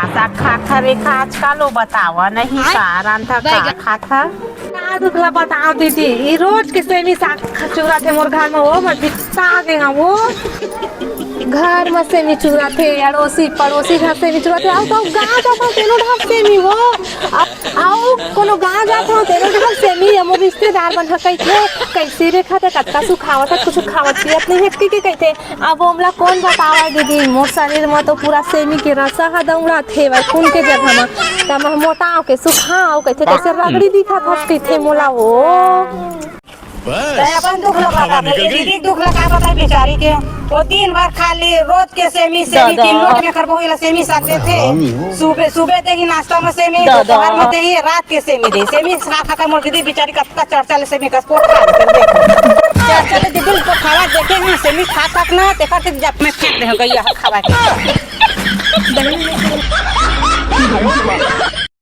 भाषा खाथा रेखा आजकल वो बतावा नहीं का रंधा का खाता दुखला बताओ दीदी ये रोज के सेमी साग चूरा थे मोर घर में वो मत साग है वो घर में सेमी चूरा थे अड़ोसी पड़ोसी घर सेमी चूरा थे आओ तो गांव जाता तेनो ढाक सेमी वो आओ कोनो गांव जाता तेनो ढाक सेमी हमो रिश्तेदार बन हकई थे कैसे रे खाते कटका सुखावत कुछ खावत पियत नहीं हेटकी के कहते अब हमला कौन बतावा दीदी मोर शरीर में तो पूरा सेमी के रसा हदौड़ा थे भाई खून के जगह में तब मोटाओ के सुखाओ कहते कैसे रगड़ी दिखा थसती थे मोला वो अपन दुख लगा दीदी दुख लगा बता बेचारी के वो दिन भर खाली रोज के सेमी तीन लोग में करबो वाला सेमी साग देते सुबह सुबह दे ही नाश्ता में सेमी दोपहर में दे ही रात के सेमी दे सेमी खा खा मोर दीदी बेचारी कत्ता चर्चा ले सेमी का पोट खा चर्चा ले दीदी को खावा देखे हैं सेमी खा तक ना ते करते जब में फेंक दे गैया खावा के